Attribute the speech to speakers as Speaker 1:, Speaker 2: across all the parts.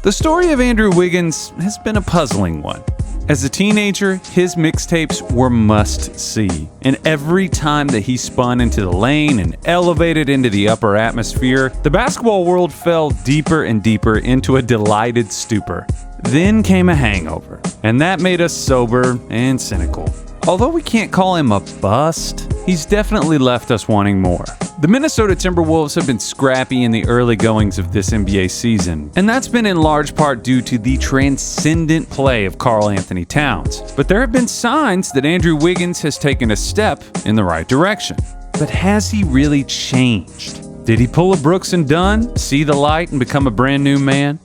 Speaker 1: The story of Andrew Wiggins has been a puzzling one. As a teenager, his mixtapes were must-see, and every time that he spun into the lane and elevated into the upper atmosphere, the basketball world fell deeper and deeper into a delighted stupor. Then came a hangover, and that made us sober and cynical. Although we can't call him a bust, he's definitely left us wanting more. The Minnesota Timberwolves have been scrappy in the early goings of this NBA season, and that's been in large part due to the transcendent play of Karl Anthony Towns. But there have been signs that Andrew Wiggins has taken a step in the right direction. But has he really changed? Did he pull a Brooks and Dunn, see the light, and become a brand new man?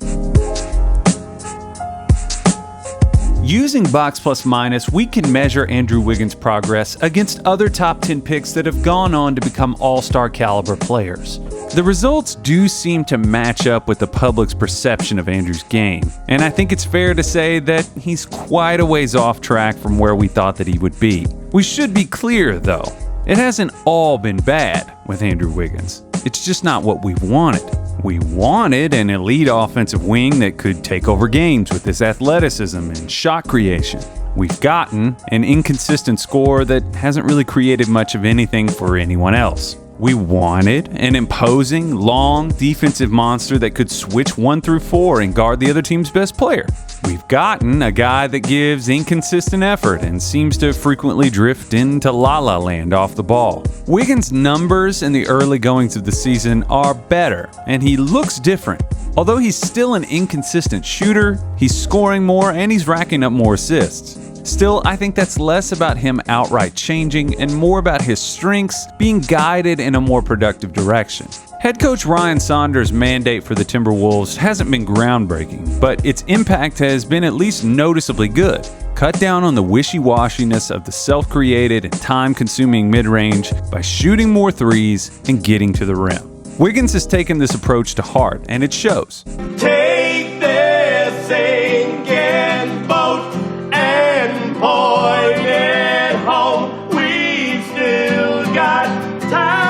Speaker 1: Using Box Plus Minus, we can measure Andrew Wiggins' progress against other top 10 picks that have gone on to become all-star caliber players. The results do seem to match up with the public's perception of Andrew's game, and I think it's fair to say that he's quite a ways off track from where we thought that he would be. We should be clear, though. It hasn't all been bad with Andrew Wiggins. It's just not what we've wanted. We wanted an elite offensive wing that could take over games with his athleticism and shot creation. We've gotten an inconsistent scorer that hasn't really created much of anything for anyone else. We wanted an imposing, long defensive monster that could switch 1 through 4 and guard the other team's best player. We've gotten a guy that gives inconsistent effort and seems to frequently drift into la-la land off the ball. Wiggins' numbers in the early goings of the season are better, and he looks different. Although he's still an inconsistent shooter, he's scoring more and he's racking up more assists. Still, I think that's less about him outright changing and more about his strengths being guided in a more productive direction. Head coach Ryan Saunders' mandate for the Timberwolves hasn't been groundbreaking, but its impact has been at least noticeably good. Cut down on the wishy-washiness of the self-created and time-consuming mid-range by shooting more threes and getting to the rim. Wiggins has taken this approach to heart, and it shows.
Speaker 2: Take this sinking boat and point it home. We've still got time.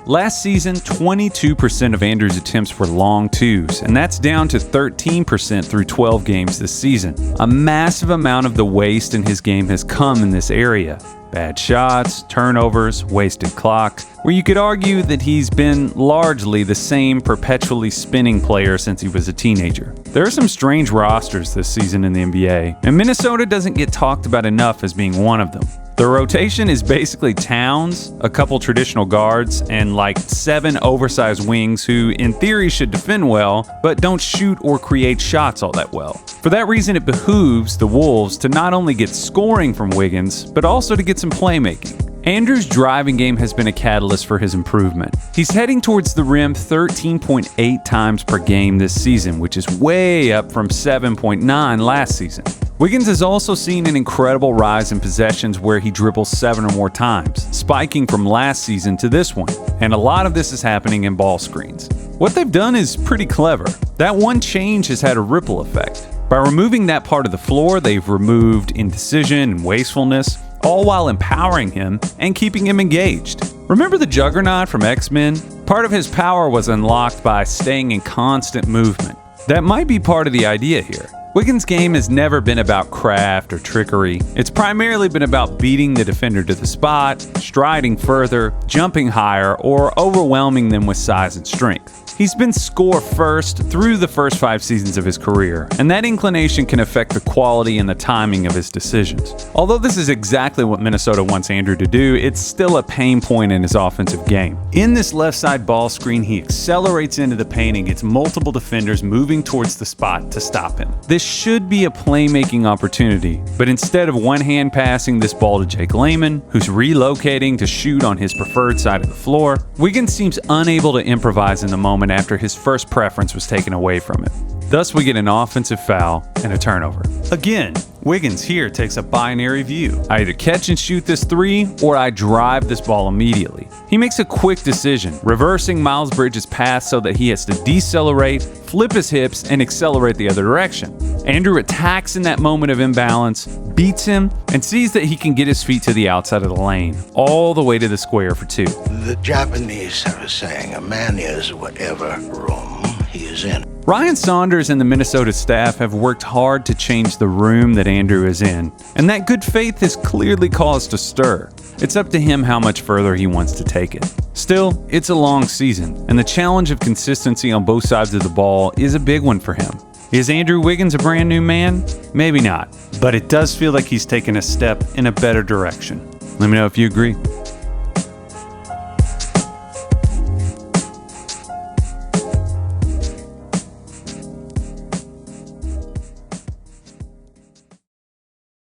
Speaker 1: Last season, 22% of Andrew's attempts were long twos, and that's down to 13% through 12 games this season. A massive amount of the waste in his game has come in this area. Bad shots, turnovers, wasted clock, where you could argue that he's been largely the same perpetually spinning player since he was a teenager. There are some strange rosters this season in the NBA, and Minnesota doesn't get talked about enough as being one of them. The rotation is basically Towns, a couple traditional guards, and like 7 oversized wings who in theory should defend well, but don't shoot or create shots all that well. For that reason, it behooves the Wolves to not only get scoring from Wiggins, but also to get some playmaking. Andrew's driving game has been a catalyst for his improvement. He's heading towards the rim 13.8 times per game this season, which is way up from 7.9 last season. Wiggins has also seen an incredible rise in possessions where he dribbles 7 or more times, spiking from last season to this one, and a lot of this is happening in ball screens. What they've done is pretty clever. That one change has had a ripple effect. By removing that part of the floor, they've removed indecision and wastefulness, all while empowering him and keeping him engaged. Remember the Juggernaut from X-Men? Part of his power was unlocked by staying in constant movement. That might be part of the idea here. Wiggins' game has never been about craft or trickery. It's primarily been about beating the defender to the spot, striding further, jumping higher, or overwhelming them with size and strength. He's been score first through the first 5 seasons of his career, and that inclination can affect the quality and the timing of his decisions. Although this is exactly what Minnesota wants Andrew to do, it's still a pain point in his offensive game. In this left side ball screen, he accelerates into the paint and gets multiple defenders moving towards the spot to stop him. This should be a playmaking opportunity, but instead of one-hand passing this ball to Jake Layman, who's relocating to shoot on his preferred side of the floor, Wiggins seems unable to improvise in the moment after his first preference was taken away from him. Thus, we get an offensive foul and a turnover. Again, Wiggins here takes a binary view. I either catch and shoot this 3, or I drive this ball immediately. He makes a quick decision, reversing Miles Bridges' path so that he has to decelerate, flip his hips, and accelerate the other direction. Andrew attacks in that moment of imbalance, beats him, and sees that he can get his feet to the outside of the lane, all the way to the square for 2.
Speaker 3: The Japanese have a saying, a man is whatever room he is in.
Speaker 1: Ryan Saunders and the Minnesota staff have worked hard to change the room that Andrew is in, and that good faith has clearly caused a stir. It's up to him how much further he wants to take it. Still, it's a long season, and the challenge of consistency on both sides of the ball is a big one for him. Is Andrew Wiggins a brand new man? Maybe not, but it does feel like he's taken a step in a better direction. Let me know if you agree.